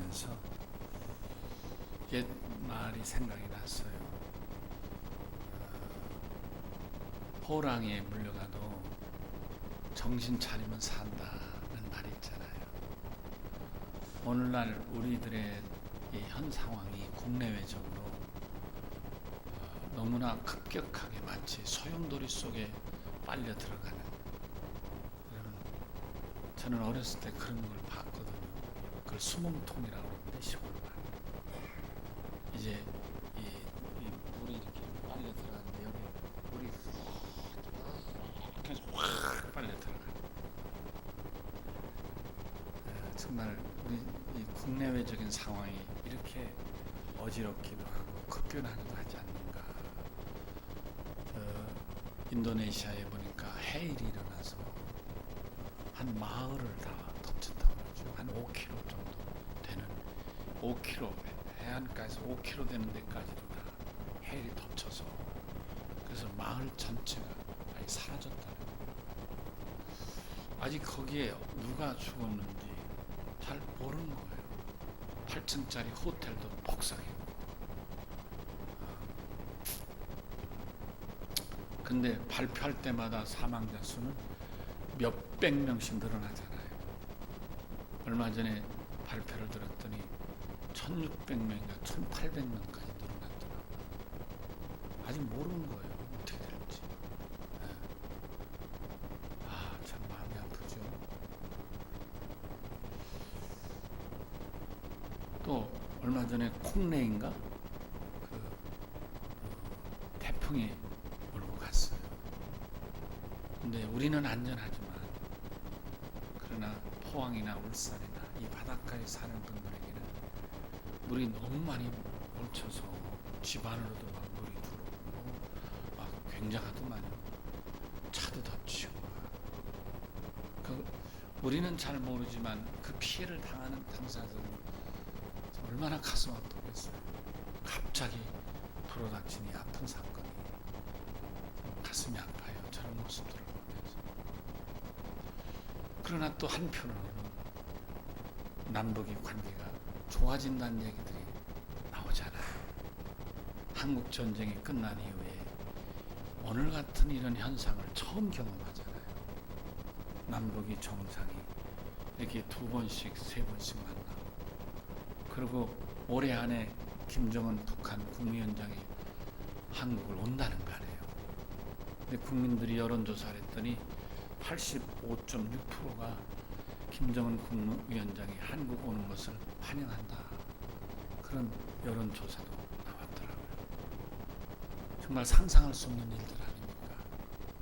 보면서 옛 말이 생각이 났어요. 호랑이에 물려가도 정신 차리면 산다는 말이 있잖아요. 오늘날 우리들의 이 현 상황이 국내외적으로 너무나 급격하게 마치 소용돌이 속에 빨려 들어가는 그런, 저는 어렸을 때 그런 걸 봤거든요. 그걸 수몽통이라고 하는데 시골 말. 이제 이 물이 이렇게 빨려 들어가는데 여기 물이 계속 확 빨려 들어가는. 정말 우리 이 국내외적인 상황이 이렇게 어지럽기도 하고 급변하기도 하지 않는가. 인도네시아에 보니까 해일이 일어나서 한 마을을 다 덮쳤다고 그러죠. 한 5km 정도 되는 5km 해안가에서 5km 되는 데까지도 다 해일이 덮쳐서 그래서 마을 전체가 아예 사라졌다는 거예요. 아직 거기에 누가 죽었는지 잘 모르는 거예요. 8층짜리 호텔도 폭삭했고. 근데 발표할 때마다 사망자 수는 몇백 명씩 늘어나잖아요. 얼마 전에 발표를 들었더니 1600명인가 1800명까지 늘어났더라고요. 아직 모르는 거예요. 어떻게 될지. 참 마음이 아프죠. 또 얼마 전에 콩레인가 태풍이 몰고 갔어요. 근데 우리는 안전하지만 그러나 포항이나 울산이나 이 바닷가에 사는 분들에게는 물이 너무 많이 멈춰서 집 안으로도 막 물이 들어오고 막 굉장하더만요. 차도 덮치고 우리는 잘 모르지만 그 피해를 당하는 당사자들은 얼마나 가슴 아프겠어요. 갑자기 불어닥치니 아픈 사건이 가슴이 아파요. 저런 모습들을 보면서. 그러나 또 한편으로는 남북의 관계가 좋아진다는 얘기들이 나오잖아요. 한국 전쟁이 끝난 이후에 오늘 같은 이런 현상을 처음 경험하잖아요. 남북이 정상이 이렇게 2번씩 3번씩 만나고, 그리고 올해 안에 김정은 북한 국무위원장이 한국을 온다는 거 아니에요. 근데 국민들이 여론조사를 했더니 85.6%가 김정은 국무위원장이 한국 오는 것을 환영한다. 그런 여론조사도 나왔더라고요. 정말 상상할 수 없는 일들 아닙니까?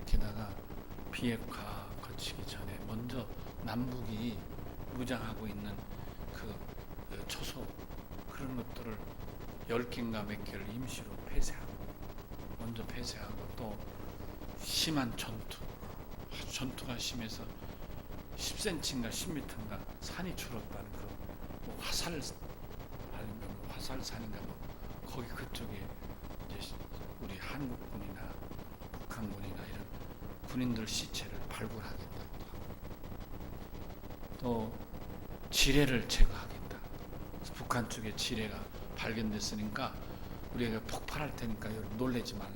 게다가 비핵화 거치기 전에 먼저 남북이 무장하고 있는 그 초소 그런 것들을 10개인가 몇 개를 임시로 먼저 폐쇄하고 또 심한 전투가 심해서 10cm인가 10m인가 산이 줄었다는 화살산인가 거기 그쪽에 이제 우리 한국군이나 북한군이나 이런 군인들 시체를 발굴하겠다고 하고, 또 지뢰를 제거하겠다. 북한 쪽에 지뢰가 발견됐으니까 우리가 폭발할 테니까 놀래지 말라,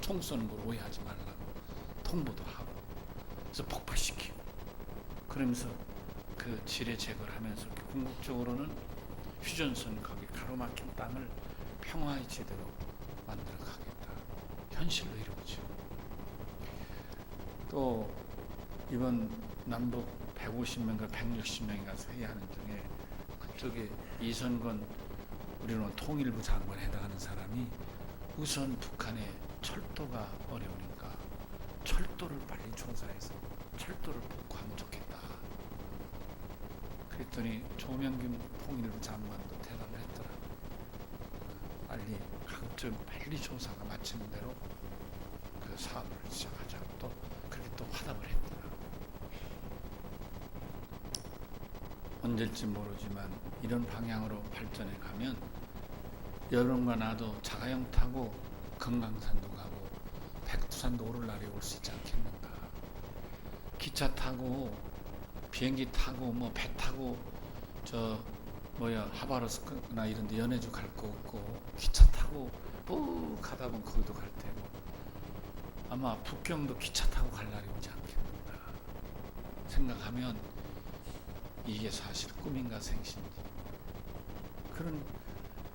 총 쏘는 걸 오해하지 말라고 통보도 하고, 그래서 폭발시키고, 그러면서 그 지뢰 제거를 하면서 궁극적으로는 휴전선 거기 가로막힌 땅을 평화의 지대로 만들어 가겠다. 현실로 이루어지고, 또 이번 남북 150명과 160명인가 회의하는 중에 그쪽에 이선건 우리는 통일부 장관에 해당하는 사람이 우선 북한의 철도가 어려우니까 철도를 빨리 조사해서 철도를 복구하면 좋겠다. 그랬더니 조명균 통일부 장관도 대답을 했더라고요. 빨리 조사가 마치는 대로 그 사업을 시작하자고 또 그렇게 또 화답을 했더라고요. 언제일지 모르지만 이런 방향으로 발전해 가면 여러분과 나도 자가용 타고 금강산도 가고 백두산도 오를 날이 올 수 있지 않겠는가. 기차 타고 비행기 타고 배 타고 하바rov스크나 이런 데 연해주 갈 거 없고 기차 타고 쭉 가다 보면 거기도 갈 테고 아마 북경도 기차 타고 갈 날이 오지 않겠는가 생각하면 이게 사실 꿈인가 생신지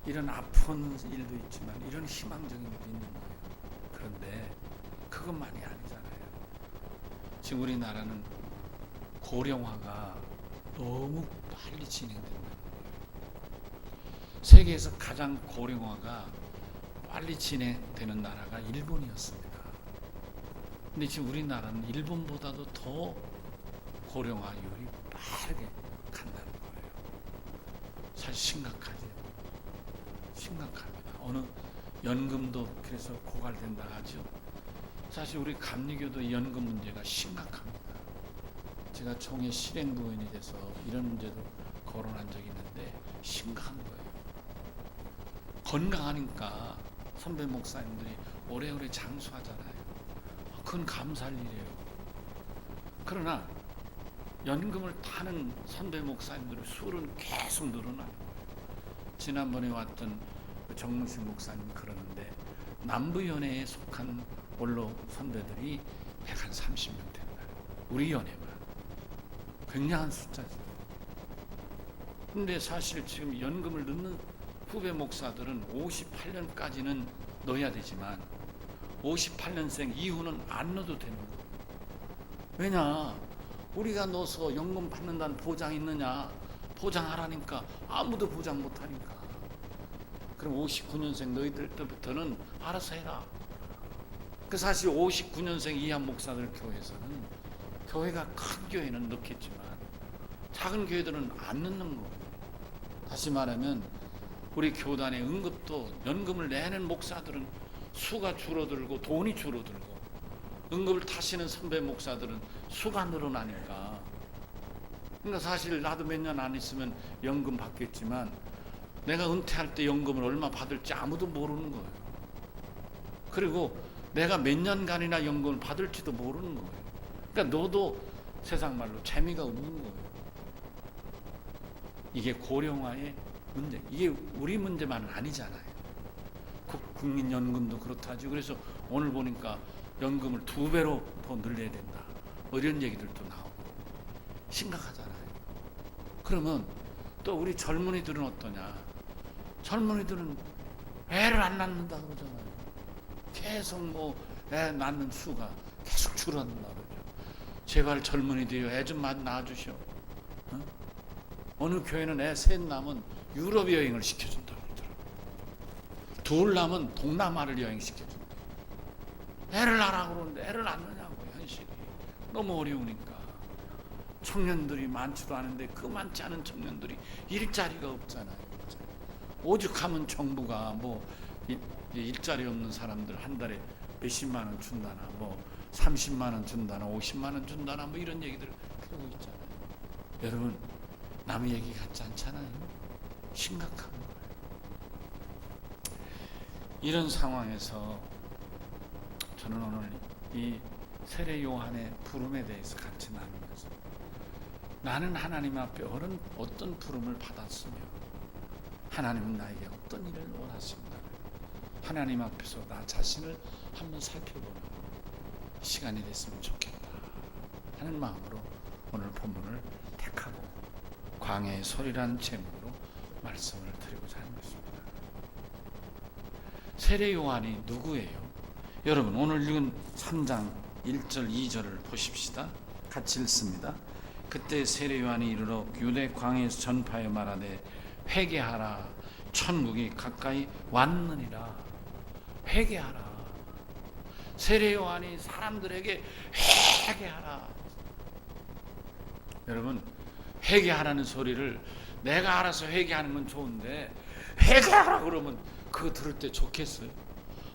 이런 아픈 일도 있지만 이런 희망적인 일도 있는 거예요. 그런데 그것만이 아니잖아요. 지금 우리나라는 고령화가 너무 빨리 진행된다는 거예요. 세계에서 가장 고령화가 빨리 진행되는 나라가 일본이었습니다. 근데 지금 우리나라는 일본보다도 더 고령화율이 빠르게 간다는 거예요. 사실 심각하죠. 심각합니다. 어느 연금도 그래서 고갈된다 하죠. 사실 우리 감리교도 연금 문제가 심각합니다. 제가 총회 실행부원이 돼서 이런 문제도 거론한 적이 있는데 심각한 거예요. 건강하니까 선배 목사님들이 오래오래 장수하잖아요. 그건 감사할 일이에요. 그러나 연금을 타는 선배 목사님들의 수는 계속 늘어나는 거예요. 지난번에 왔던 정무식 목사님 그러는데 남부연회에 속한 원로 선배들이 130명 된다. 우리 연회만. 굉장한 숫자죠. 근데 사실 지금 연금을 넣는 후배 목사들은 58년까지는 넣어야 되지만 58년생 이후는 안 넣어도 되는 거예요. 왜냐? 우리가 넣어서 연금 받는다는 보장 있느냐? 보장하라니까 아무도 보장 못하니까. 그럼 59년생 너희들 때부터는 알아서 해라. 그 사실 59년생 이하 목사들 교회에서는 교회가 큰 교회는 넣겠지만 작은 교회들은 안 넣는 거예요. 다시 말하면 우리 교단의 응급도 연금을 내는 목사들은 수가 줄어들고 돈이 줄어들고 응급을 타시는 선배 목사들은 수가 늘어나니까. 그러니까 사실 나도 몇 년 안 있으면 연금 받겠지만 내가 은퇴할 때 연금을 얼마 받을지 아무도 모르는 거예요. 그리고 내가 몇 년간이나 연금을 받을지도 모르는 거예요. 그러니까 너도 세상 말로 재미가 없는 거예요. 이게 고령화의 문제. 이게 우리 문제만은 아니잖아요. 국민연금도 그렇다죠. 그래서 오늘 보니까 연금을 2배로 더 늘려야 된다. 이런 얘기들도 나오고 심각하잖아요. 그러면 또 우리 젊은이들은 어떠냐? 젊은이들은 애를 안 낳는다 그러잖아요. 계속 애 낳는 수가 계속 줄어든다 그러죠. 제발 젊은이들이 애 좀 낳아주시오. 어느 교회는 애 셋 낳으면 유럽 여행을 시켜준다고 그러더라고요. 둘 낳으면 동남아를 여행시켜준다. 애를 낳으라고 그러는데 애를 낳느냐고. 현실이 너무 어려우니까. 청년들이 많지도 않은데 그 많지 않은 청년들이 일자리가 없잖아요. 오죽하면 정부가 일자리 없는 사람들 한 달에 몇십만 원 준다나 30만 원 준다나 50만 원 준다나 이런 얘기들 하고 있잖아요. 여러분 남의 얘기 같지 않잖아요. 심각한 거예요. 이런 상황에서 저는 오늘 이 세례 요한의 부름에 대해서 같이 나누면서 나는 하나님 앞에 어떤 부름을 받았으며 하나님은 나에게 어떤 일을 원하십니까? 하나님 앞에서 나 자신을 한번 살펴보는 시간이 됐으면 좋겠다 하는 마음으로 오늘 본문을 택하고 광야의 소리라는 제목으로 말씀을 드리고자 하는 것입니다. 세례 요한이 누구예요? 여러분 오늘 읽은 3장 1절 2절을 보십시다. 같이 읽습니다. 그때 세례 요한이 이르러 유대 광야에서 전파하여 말하되 회개하라 천국이 가까이 왔느니라. 회개하라. 세례 요한이 사람들에게 회개하라. 여러분 회개하라는 소리를 내가 알아서 회개하는 건 좋은데 회개하라 그러면 그거 들을 때 좋겠어요?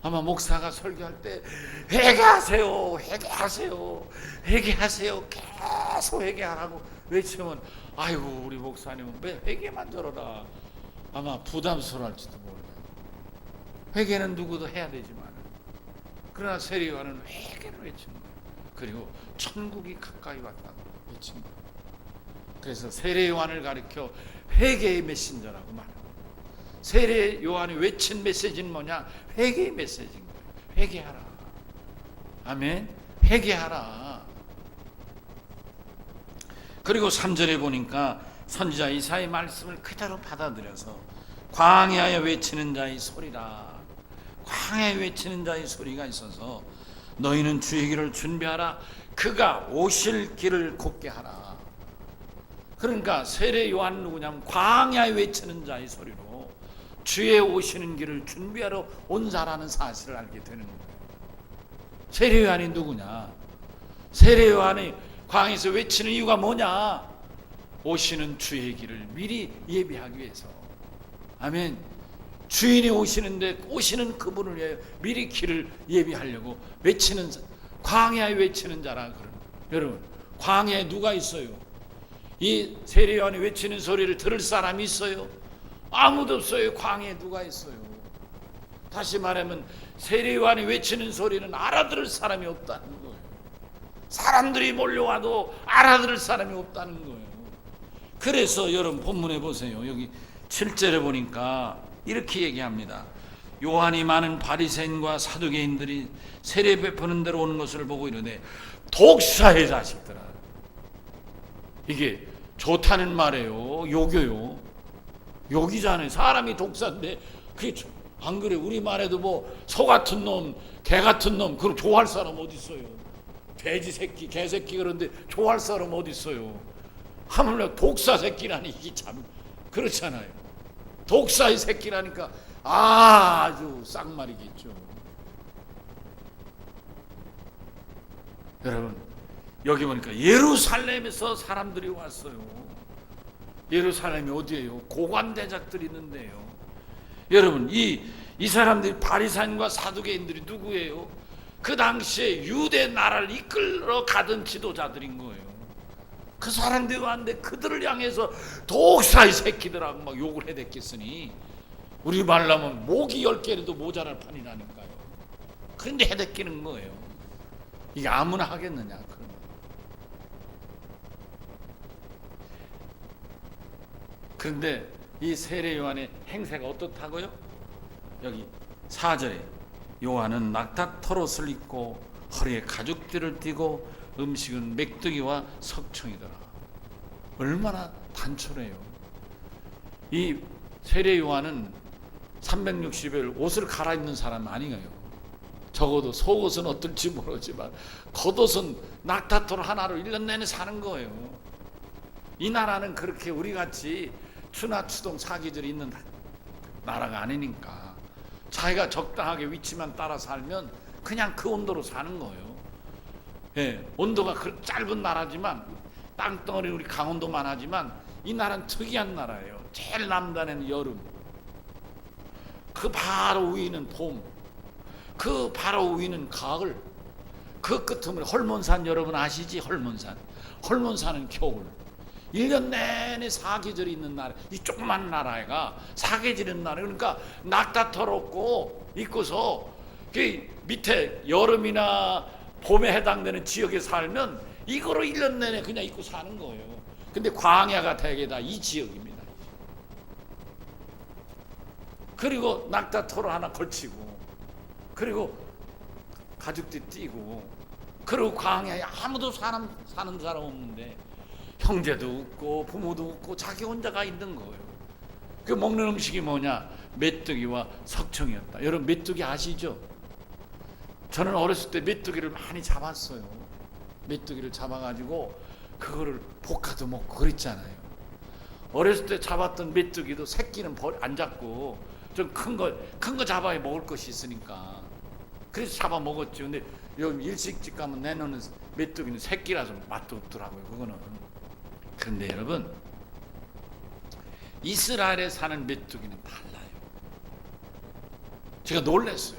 아마 목사가 설교할 때 회개하세요, 회개하세요, 회개하세요 계속 회개하라고 외치면 아이고 우리 목사님은 왜 회개만 저러라 아마 부담스러울지도 몰라요. 회개는 누구도 해야 되지만 그러나 세례 요한은 회개를 외친 거예요. 그리고 천국이 가까이 왔다고 외친 거예요. 그래서 세례 요한을 가리켜 회개의 메신저라고 말합니다. 세례 요한이 외친 메시지는 뭐냐? 회개의 메시지인 거예요. 회개하라. 아멘. 회개하라. 그리고 3절에 보니까 선지자 이사야의 말씀을 그대로 받아들여서 광야에 외치는 자의 소리라. 광야에 외치는 자의 소리가 있어서 너희는 주의 길을 준비하라. 그가 오실 길을 곧게 하라. 그러니까 세례 요한은 누구냐면 광야에 외치는 자의 소리로 주의 오시는 길을 준비하러 온 자라는 사실을 알게 되는 거예요. 세례 요한이 누구냐? 세례 요한이 광야에서 외치는 이유가 뭐냐? 오시는 주의 길을 미리 예비하기 위해서. 아멘. 주인이 오시는 그분을 위해 미리 길을 예비하려고 외치는, 광야에 외치는 자라 그러는. 여러분, 광야에 누가 있어요? 이 세례 요한이 외치는 소리를 들을 사람이 있어요? 아무도 없어요. 광야에 누가 있어요? 다시 말하면 세례 요한이 외치는 소리는 알아들을 사람이 없다는 거예요. 사람들이 몰려와도 알아들을 사람이 없다는 거예요. 그래서 여러분 본문에 보세요. 여기 7절에 보니까 이렇게 얘기합니다. 요한이 많은 바리새인과 사두개인들이 세례 베푸는 데로 오는 것을 보고 이르되 독사의 자식들아. 이게 좋다는 말이에요. 욕이요. 욕이잖아요. 사람이 독사인데 그게 안 그래? 우리 말에도 뭐 소 같은 놈, 개 같은 놈, 그걸 좋아할 사람 어디 있어요? 돼지 새끼, 개 새끼 그런데 좋아할 사람 어디 있어요? 하물며 독사 새끼라니 이게 참 그렇잖아요. 독사의 새끼라니까 아주 쌍말이겠죠. 여러분 여기 보니까 예루살렘에서 사람들이 왔어요. 예루살렘이 어디예요? 고관대작들이 있는데요. 여러분 이 사람들이 바리새인과 사두개인들이 누구예요? 그 당시에 유대 나라를 이끌어 가던 지도자들인 거예요. 그 사람들이 왔는데 그들을 향해서 독사의 새끼들하고 막 욕을 해댔겠으니 우리 말로 하면 모기 10개라도 모자랄 판이라니까요. 그런데 해댔기는 거예요. 이게 아무나 하겠느냐. 그런데 이 세례 요한의 행세가 어떻다고요? 여기 4절에 요한은 낙타 털옷을 입고 허리에 가죽띠를 띠고 음식은 맥두기와 석청이더라. 얼마나 단촐해요. 이 세례 요한은 360일 옷을 갈아입는 사람 아니에요. 적어도 속옷은 어떨지 모르지만 겉옷은 낙타털 하나로 1년 내내 사는 거예요. 이 나라는 그렇게 우리같이 추나 추동 사계절이 있는 나라가 아니니까 자기가 적당하게 위치만 따라 살면 그냥 그 온도로 사는 거예요. 예, 온도가 짧은 나라지만 땅덩어리 우리 강원도만 하지만 이 나라는 특이한 나라예요. 제일 남단에는 여름, 그 바로 위는 봄, 그 바로 위는 가을, 그 끝으로 헐몬산 여러분 아시지? 헐몬산은 겨울. 1년 내내 사계절이 있는 나라. 이 조그만 나라가 사계절이 있는 나라. 그러니까 낙타털 없고 입고서 그 밑에 여름이나 봄에 해당되는 지역에 살면 이거로 1년 내내 그냥 입고 사는 거예요. 근데 광야가 대개 다 이 지역입니다. 그리고 낙타털을 하나 걸치고 그리고 가죽띠 띠고 그리고 광야에 아무도 사는 사람 없는데 형제도 없고 부모도 없고 자기 혼자가 있는 거예요. 그 먹는 음식이 뭐냐? 메뚜기와 석청이었다. 여러분 메뚜기 아시죠? 저는 어렸을 때 메뚜기를 많이 잡았어요. 메뚜기를 잡아가지고 그거를 볶아도 먹고 그랬잖아요. 어렸을 때 잡았던 메뚜기도 새끼는 안 잡고 좀 큰 거 잡아야 먹을 것이 있으니까 그래서 잡아 먹었죠. 근데 여기 일식집 가면 내놓는 메뚜기는 새끼라서 맛도 없더라고요. 그거는. 그런데 여러분 이스라엘에 사는 메뚜기는 달라요. 제가 놀랐어요.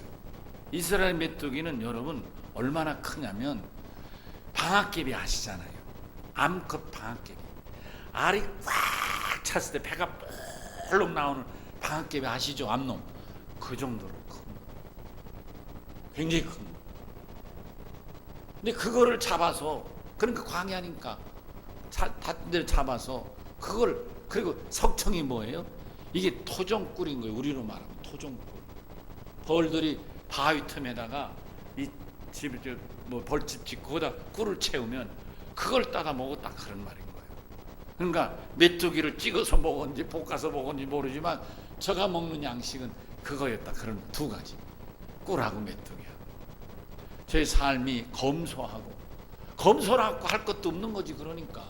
이스라엘 메뚜기는 여러분 얼마나 크냐면 방앗개비 아시잖아요. 암컷 방앗개비. 알이 꽉 찼을 때 배가 볼록 나오는 방앗개비 아시죠? 암놈. 그 정도로 큰 거. 굉장히 큰 거. 근데 그거를 잡아서 그러니까 광야니까 잣대를 잡아서 그걸, 그리고 석청이 뭐예요? 이게 토종꿀인 거예요. 우리로 말하면 토종꿀. 벌들이 바위 틈에다가 이 집을 뭐 벌집 짓고 거기다 꿀을 채우면 그걸 따다 먹었다, 그런 말인 거예요. 그러니까 메뚜기를 찍어서 먹었는지 볶아서 먹었는지 모르지만 저가 먹는 양식은 그거였다, 그런 두 가지. 꿀하고 메뚜기하고. 저희 삶이 검소라고 할 것도 없는 거지. 그러니까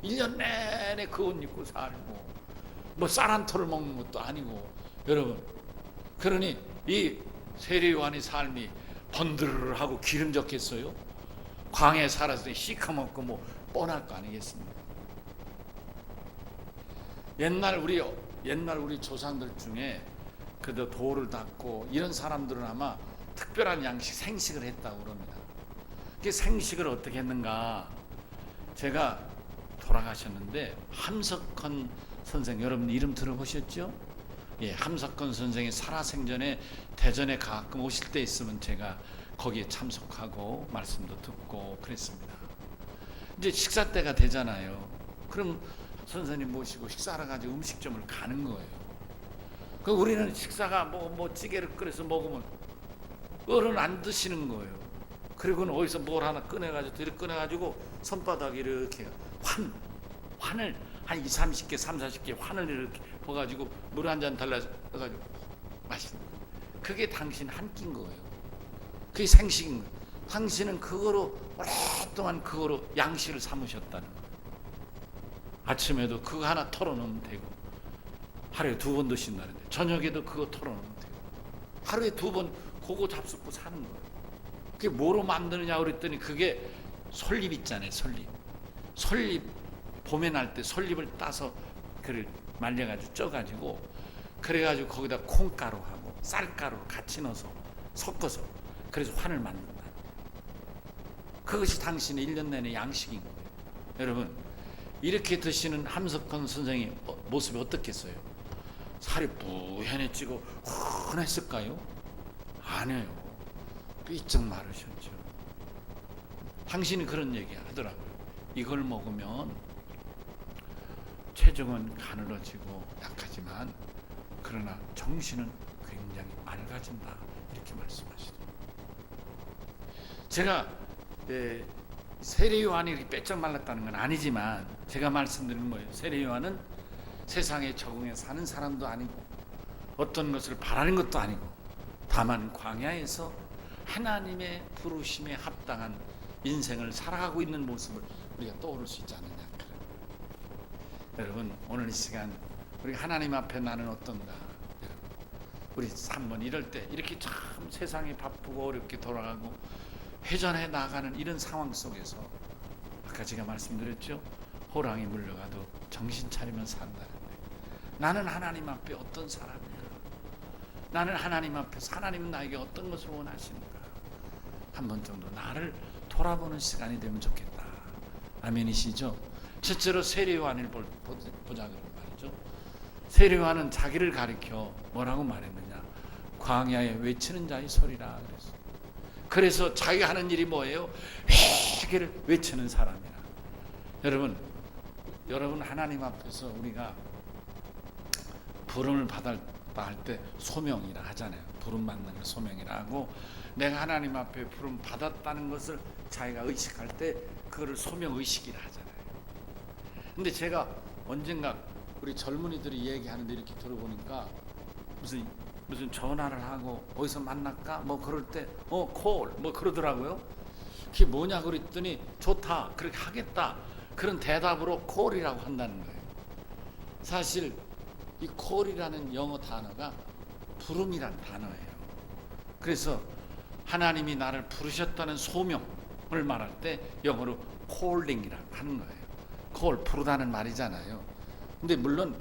1년 내내 그 옷 입고 살고 뭐 쌀 한 톨을 먹는 것도 아니고. 여러분, 그러니 이 세례요한의 삶이 번들하고 기름졌겠어요? 광야에 살아서 시커멓고 뭐 뻔할 거 아니겠습니까? 옛날 우리 조상들 중에 그도 돌을 닦고 이런 사람들은 아마 특별한 양식, 생식을 했다고 그럽니다. 그 생식을 어떻게 했는가? 제가 돌아가셨는데 함석헌 선생, 여러분 이름 들어보셨죠? 예, 함석헌 선생이 살아생전에 대전에 가끔 오실 때 있으면 제가 거기에 참석하고 말씀도 듣고 그랬습니다. 이제 식사 때가 되잖아요. 그럼 선생님 모시고 식사하러 가지고 음식점을 가는 거예요. 그 우리는 식사가 뭐 찌개를 끓여서 먹으면 어른 안 드시는 거예요. 그리고는 어디서 뭘 하나 꺼내가지고 손바닥에 이렇게 환을 한 20, 30개, 30, 40개 환을 이렇게 퍼가지고 물 한 잔 달라가지고 마시는 거예요. 그게 당신 한 끼인 거예요. 그게 생식인 거예요. 당신은 그거로 오랫동안 그거로 양식을 삼으셨다는 거예요. 아침에도 그거 하나 털어놓으면 되고, 하루에 2번 드신다는데 저녁에도 그거 털어놓으면 되고, 하루에 2번 그거 잡숫고 사는 거예요. 그게 뭐로 만드느냐 그랬더니 그게 솔잎 있잖아요. 솔잎 봄에 날 때 솔잎을 따서 그를 말려가지고 쪄가지고 그래가지고 거기다 콩가루하고 쌀가루를 같이 넣어서 섞어서 그래서 환을 만든다. 그것이 당신의 1년 내내 양식인 거예요. 여러분, 이렇게 드시는 함석헌 선생의 모습이 어떻겠어요? 살이 뿌연해지고 훤했을까요? 아니에요. 삐쩍 마르셨죠. 당신이 그런 얘기 하더라고요. 이걸 먹으면 체중은 가늘어지고 약하지만 그러나 정신은 굉장히 맑아진다, 이렇게 말씀하시더라고요. 제가 세례요한이 이렇게 빼쩍 말랐다는 건 아니지만 제가 말씀드리는 거예요. 세례요한은 세상에 적응해 사는 사람도 아니고 어떤 것을 바라는 것도 아니고 다만 광야에서 하나님의 부르심에 합당한 인생을 살아가고 있는 모습을 우리가 떠오를 수 있지 않느냐. 여러분, 오늘 이 시간 우리 하나님 앞에 나는 어떤가? 여러분, 우리 한번 이럴 때 이렇게 참 세상이 바쁘고 어렵게 돌아가고 회전해 나가는 이런 상황 속에서 아까 제가 말씀드렸죠? 호랑이 물려가도 정신 차리면 산다는데 나는 하나님 앞에 어떤 사람인가? 나는 하나님 앞에서 하나님은 나에게 어떤 것을 원하시는가? 한 번 정도 나를 돌아보는 시간이 되면 좋겠다. 아멘이시죠? 첫째로 세례요한을 보자 그런 말이죠. 세례요한은 자기를 가리켜 뭐라고 말했느냐? 광야에 외치는 자의 소리라 그랬어요. 그래서 자기가 하는 일이 뭐예요? 회개를 외치는 사람이라. 여러분 하나님 앞에서 우리가 부름을 받았다 할 때 소명이라 하잖아요. 부름 받는 걸 소명이라 하고, 내가 하나님 앞에 부름 받았다는 것을 자기가 의식할 때 그거를 소명 의식이라 하잖아요. 근데 제가 언젠가 우리 젊은이들이 얘기하는데 이렇게 들어보니까 무슨 전화를 하고 어디서 만날까 뭐 그럴 때 콜 뭐 그러더라고요. 그게 뭐냐 그랬더니 좋다, 그렇게 하겠다, 그런 대답으로 콜이라고 한다는 거예요. 사실 이 콜이라는 영어 단어가 부름이란 단어예요. 그래서 하나님이 나를 부르셨다는 소명을 말할 때 영어로 콜링이라고 하는 거예요. 콜, 부르다는 말이잖아요. 근데 물론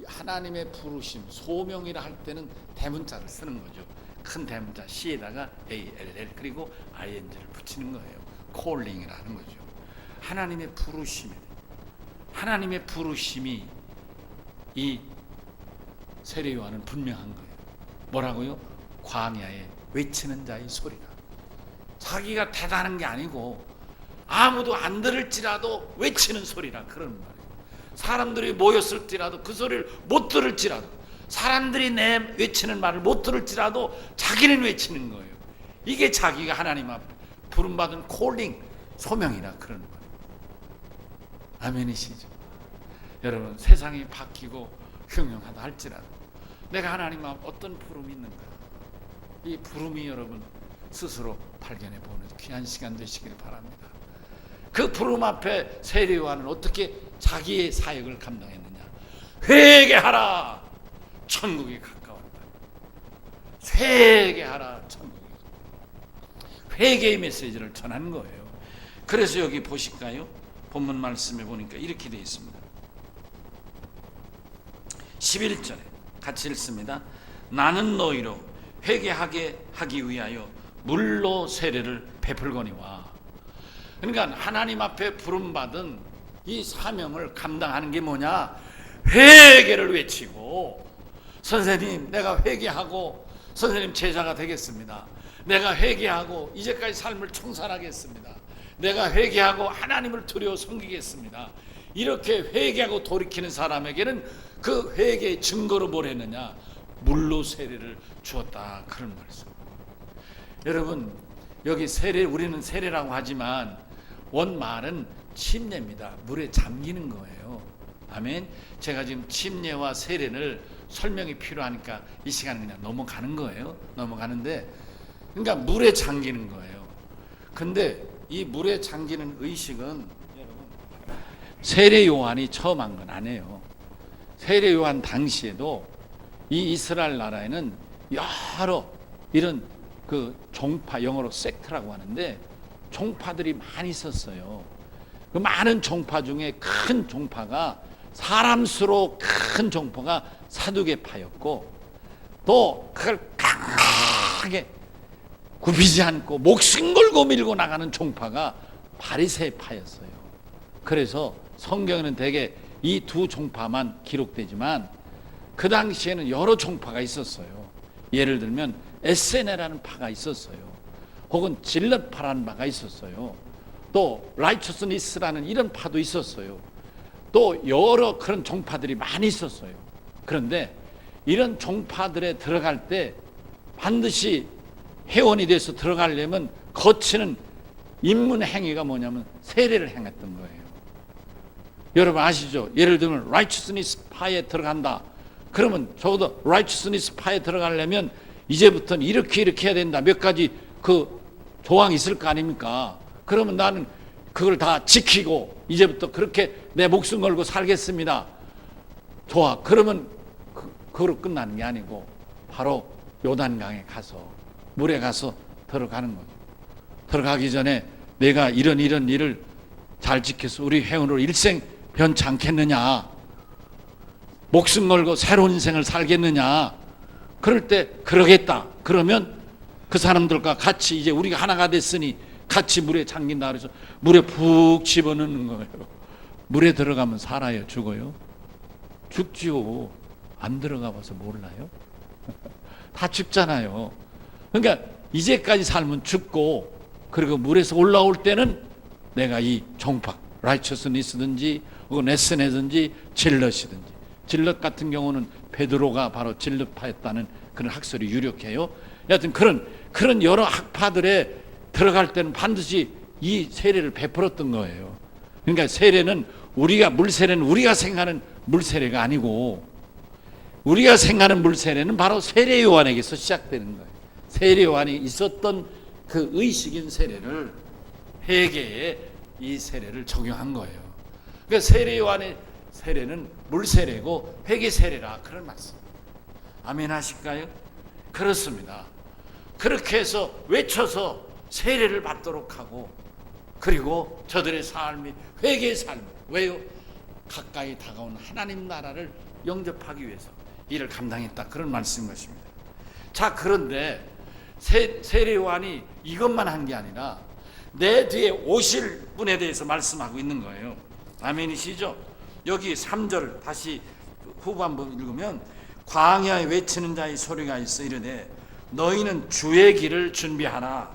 하나님의 부르심, 소명이라 할 때는 대문자를 쓰는 거죠. 큰 대문자 C에다가 ALL 그리고 ING를 붙이는 거예요. 콜링이라는 거죠. 하나님의 부르심이 이 세례요한은 분명한 거예요. 뭐라고요? 광야에 외치는 자의 소리라. 자기가 대단한 게 아니고 아무도 안 들을지라도 외치는 소리라 그런 말이에요. 사람들이 모였을지라도 그 소리를 못 들을지라도, 사람들이 내 외치는 말을 못 들을지라도 자기는 외치는 거예요. 이게 자기가 하나님 앞에 부름받은 콜링, 소명이라 그런 거예요. 아멘이시죠? 여러분, 세상이 바뀌고 흉흉하다 할지라도 내가 하나님 앞에 어떤 부름이 있는가, 이 부름이 여러분 스스로 발견해 보는 귀한 시간 되시길 바랍니다. 그 부름 앞에 세례 요한은 어떻게 자기의 사역을 감당했느냐? 회개하라, 천국이 가까웠다. 회개하라, 천국이. 회개의 메시지를 전하는 거예요. 그래서 여기 보실까요? 본문 말씀에 보니까 이렇게 되어 있습니다. 11절에 같이 읽습니다. 나는 너희로 회개하게 하기 위하여 물로 세례를 베풀거니와. 그러니까 하나님 앞에 부름받은 이 사명을 감당하는 게 뭐냐? 회개를 외치고, 선생님 내가 회개하고 선생님 제자가 되겠습니다. 내가 회개하고 이제까지 삶을 청산하겠습니다. 내가 회개하고 하나님을 두려워 섬기겠습니다. 이렇게 회개하고 돌이키는 사람에게는 그 회개의 증거로 뭘 했느냐? 물로 세례를 주었다, 그런 말씀. 여러분, 여기 세례, 우리는 세례라고 하지만 원말은 침례입니다. 물에 잠기는 거예요. 아멘. 제가 지금 침례와 세례를 설명이 필요하니까 이 시간은 그냥 넘어가는 거예요. 넘어가는데, 그러니까 물에 잠기는 거예요. 근데 이 물에 잠기는 의식은 여러분, 세례 요한이 처음 한 건 아니에요. 세례 요한 당시에도 이 이스라엘 나라에는 여러 이런 그 종파, 영어로 섹트라고 하는데 종파들이 많이 있었어요. 그 많은 종파 중에 큰 종파가, 사람 수로 큰 종파가 사두개파였고, 또 그걸 강하게 굽히지 않고 목숨 걸고 밀고 나가는 종파가 바리새파였어요. 그래서 성경에는 대개 이 두 종파만 기록되지만 그 당시에는 여러 종파가 있었어요. 예를 들면 에세네라는 파가 있었어요. 혹은 질럿파라는 파가 있었어요. 또 라이처스니스라는 이런 파도 있었어요. 또 여러 그런 종파들이 많이 있었어요. 그런데 이런 종파들에 들어갈 때 반드시 회원이 돼서 들어가려면 거치는 입문 행위가 뭐냐면 세례를 행했던 거예요. 여러분 아시죠? 예를 들면 라이처스니스 파에 들어간다. 그러면 적어도 라이처스니스 파에 들어가려면 이제부터는 이렇게 해야 된다. 몇 가지 그 조항이 있을 거 아닙니까? 그러면 나는 그걸 다 지키고 이제부터 그렇게 내 목숨 걸고 살겠습니다. 좋아. 그러면 그거로 끝나는 게 아니고 바로 요단강에 가서, 물에 가서 들어가는 거죠. 들어가기 전에 내가 이런 일을 잘 지켜서 우리 회원으로 일생 변치 않겠느냐, 목숨 걸고 새로운 인생을 살겠느냐. 그럴 때 그러겠다. 그러면 그 사람들과 같이 이제 우리가 하나가 됐으니 같이 물에 잠긴다 그래서 물에 푹 집어넣는 거예요. 물에 들어가면 살아요, 죽어요? 죽지요. 안 들어가 봐서 몰라요? 다 죽잖아요. 그러니까 이제까지 살면 죽고, 그리고 물에서 올라올 때는 내가 이 종파, 라이처스니스든지 혹은 에스네든지 질럿이든지, 질럿 같은 경우는 베드로가 바로 질럿파였다는 그런 학설이 유력해요. 여하튼 그런 여러 학파들에 들어갈 때는 반드시 이 세례를 베풀었던 거예요. 그러니까 세례는 물세례는 우리가 생각하는 물세례가 아니고, 우리가 생각하는 물세례는 바로 세례 요한에게서 시작되는 거예요. 세례 요한이 있었던 그 의식인 세례를, 회개에 이 세례를 적용한 거예요. 그러니까 세례 요한의 세례는 물세례고 회개 세례라, 그런 말씀. 아멘 하실까요? 그렇습니다. 그렇게 해서 외쳐서 세례를 받도록 하고, 그리고 저들의 삶이 회개의 삶. 왜요? 가까이 다가온 하나님 나라를 영접하기 위해서 이를 감당했다, 그런 말씀인 것입니다. 자, 그런데 세례 요한이 이것만 한 게 아니라 내 뒤에 오실 분에 대해서 말씀하고 있는 거예요. 아멘이시죠? 여기 3절 다시 후반부 읽으면, 광야에 외치는 자의 소리가 있어 이르되 너희는 주의 길을 준비하라.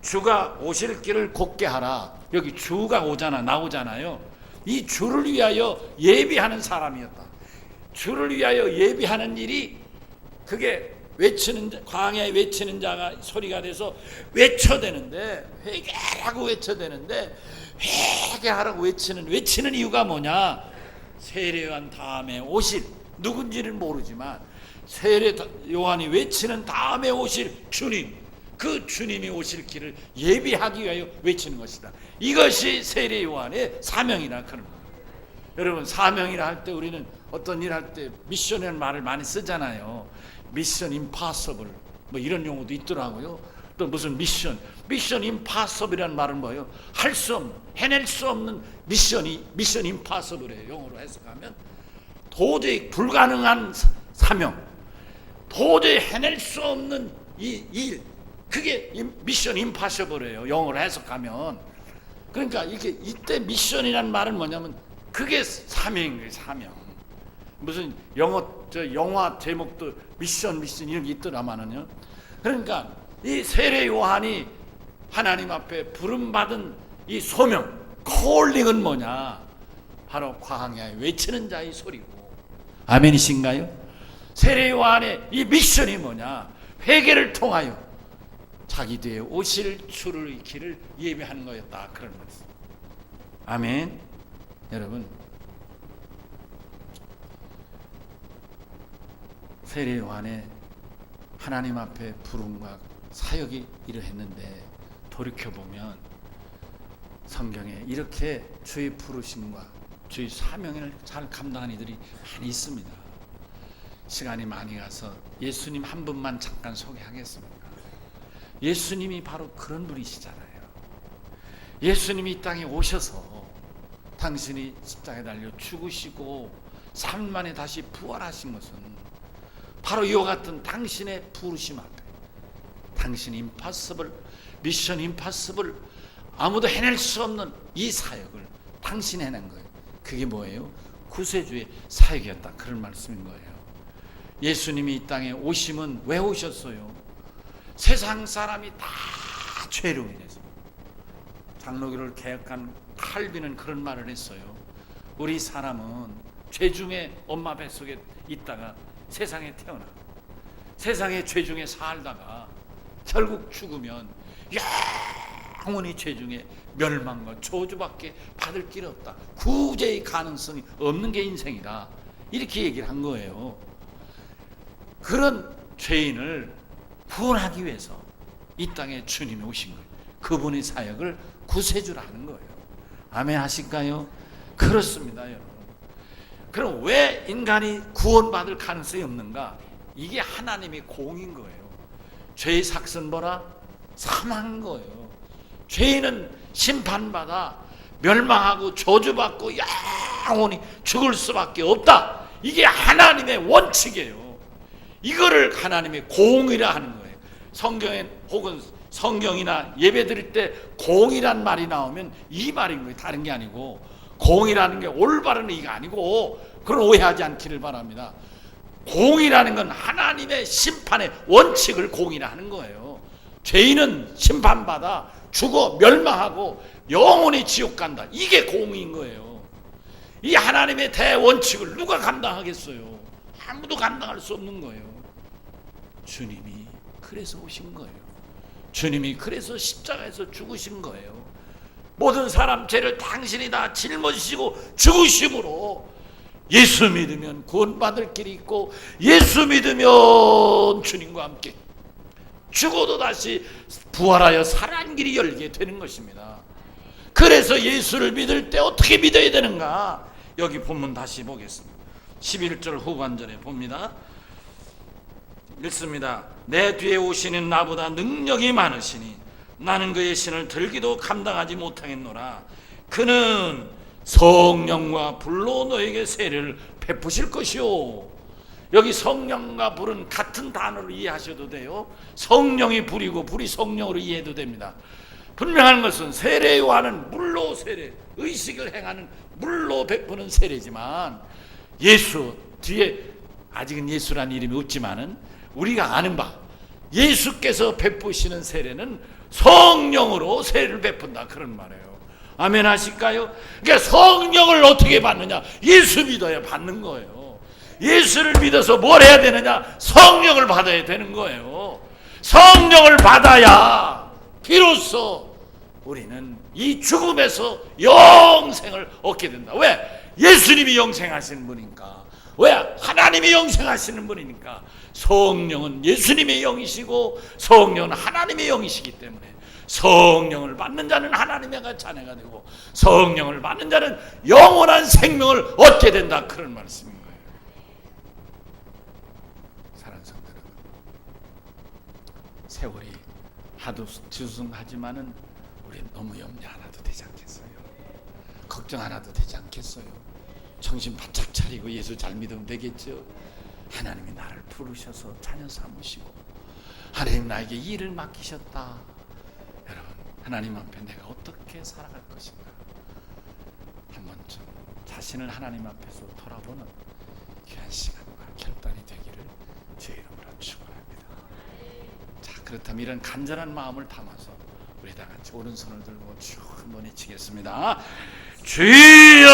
주가 오실 길을 곧게 하라. 여기 주가 오잖아, 나오잖아요. 이 주를 위하여 예비하는 사람이었다. 주를 위하여 예비하는 일이, 그게 외치는, 광야에 외치는 자가 소리가 돼서 외쳐대는데, 회개하라고 외쳐대는데, 회개하라고 외치는 이유가 뭐냐? 세례요한 다음에 오실, 누군지는 모르지만 세례 요한이 외치는 다음에 오실 주님, 그 주님이 오실 길을 예비하기 위하여 외치는 것이다. 이것이 세례 요한의 사명이라 그런 거예요. 여러분, 사명이라 할 때 우리는 어떤 일 할 때 미션이라는 말을 많이 쓰잖아요. 미션 임파서블 뭐 이런 용어도 있더라고요. 또 무슨 미션 임파서블이라는 말은 뭐예요? 할 수 없는, 해낼 수 없는 미션 임파서블이에요. 영어로 해석하면 도저히 불가능한 사명, 도저히 해낼 수 없는 이 일, 그게 미션 임파서블이에요. 영어로 해석하면. 그러니까 이때 미션이라는 말은 뭐냐면 그게 사명인 거예요. 사명. 무슨 영화 제목도 미션 이런 게 있더라마는요. 그러니까 이 세례 요한이 하나님 앞에 부름받은 이 소명, 콜링은 뭐냐? 바로 광야에 외치는 자의 소리고. 아멘이신가요? 세례 요한의 이 미션이 뭐냐? 회개를 통하여 자기 뒤에 오실 주의 길을 예비하는 거였다, 그런 말씀. 아멘. 여러분, 세례 요한의 하나님 앞에 부름과 사역이 이러했는데, 돌이켜보면 성경에 이렇게 주의 부르심과 주의 사명을 잘 감당한 이들이 많이 있습니다. 시간이 많이 가서 예수님 한 분만 잠깐 소개하겠습니다. 예수님이 바로 그런 분이시잖아요. 예수님이 이 땅에 오셔서 당신이 십자가에 달려 죽으시고 3일 만에 다시 부활하신 것은 바로 이와 같은 당신의 부르심 앞에, 당신 임파서블, 미션 임파서블, 아무도 해낼 수 없는 이 사역을 당신이 해낸 거예요. 그게 뭐예요? 구세주의 사역이었다, 그런 말씀인 거예요. 예수님이 이 땅에 오심은 왜 오셨어요? 세상 사람이 다 죄로 인해서. 장로교를 개혁한 칼빈은 그런 말을 했어요. 우리 사람은 죄 중에 엄마 뱃속에 있다가 세상에 태어나, 세상의 죄 중에 살다가 결국 죽으면 영원히 죄 중에 멸망과 저주밖에 받을 길이 없다. 구제의 가능성이 없는 게 인생이다. 이렇게 얘기를 한 거예요. 그런 죄인을 구원하기 위해서 이 땅에 주님이 오신 거예요. 그분의 사역을 구세주라 하는 거예요. 아멘 하실까요? 그렇습니다, 여러분. 그럼 왜 인간이 구원받을 가능성이 없는가? 이게 하나님의 공인 거예요. 죄의 삭은 뭐라? 사망인 거예요. 죄인은 심판받아 멸망하고 저주받고 영원히 죽을 수밖에 없다. 이게 하나님의 원칙이에요. 이거를 하나님의 공이라 하는 거예요. 성경에 혹은 성경이나 예배 드릴 때 공이란 말이 나오면 이 말인 거예요. 다른 게 아니고, 공이라는 게 올바른 의가 아니고, 그런 오해하지 않기를 바랍니다. 공이라는 건 하나님의 심판의 원칙을 공이라 하는 거예요. 죄인은 심판받아 죽어 멸망하고 영원히 지옥 간다. 이게 공인 거예요. 이 하나님의 대원칙을 누가 감당하겠어요? 아무도 감당할 수 없는 거예요. 주님이 그래서 오신 거예요. 주님이 그래서 십자가에서 죽으신 거예요. 모든 사람 죄를 당신이 다 짊어지시고 죽으심으로 예수 믿으면 구원받을 길이 있고, 예수 믿으면 주님과 함께 죽어도 다시 부활하여 살아난 길이 열게 되는 것입니다. 그래서 예수를 믿을 때 어떻게 믿어야 되는가? 여기 본문 다시 보겠습니다. 11절 후반절에 봅니다. 읽습니다. 내 뒤에 오시는 나보다 능력이 많으시니 나는 그의 신을 들기도 감당하지 못하겠노라. 그는 성령과 불로 너에게 세례를 베푸실 것이요. 여기 성령과 불은 같은 단어로 이해하셔도 돼요. 성령이 불이고 불이 성령으로 이해해도 됩니다. 분명한 것은 세례 요한은 물로 세례, 의식을 행하는 물로 베푸는 세례지만, 예수 뒤에 아직은 예수라는 이름이 없지만은 우리가 아는 바 예수께서 베푸시는 세례는 성령으로 세례를 베푼다, 그런 말이에요. 아멘 하실까요? 그러니까 성령을 어떻게 받느냐? 예수 믿어야 받는 거예요. 예수를 믿어서 뭘 해야 되느냐? 성령을 받아야 되는 거예요. 성령을 받아야 비로소 우리는 이 죽음에서 영생을 얻게 된다. 왜? 예수님이 영생하시는 분이니까. 왜? 하나님이 영생하시는 분이니까. 성령은 예수님의 영이시고 성령은 하나님의 영이시기 때문에 성령을 받는 자는 하나님의 자녀가 되고 성령을 받는 자는 영원한 생명을 얻게 된다. 그런 말씀인 거예요. 사랑하는 성도 여러분, 세월이 하도 지수하지만은 우리 너무 염려 안 해도 되지 않겠어요? 걱정 안 해도 되지 않겠어요? 정신 바짝 차리고 예수 잘 믿으면 되겠죠? 하나님이 나를 부르셔서 자녀 삼으시고 하나님 나에게 일을 맡기셨다. 여러분, 하나님 앞에 내가 어떻게 살아갈 것인가 한 번쯤 자신을 하나님 앞에서 돌아보는 귀한 시간과 결단이 되기를 주의 이름으로 축원합니다. 자, 그렇다면 이런 간절한 마음을 담아서 우리 다 같이 오른손을 들고 쭉 한번 외치겠습니다. 주여!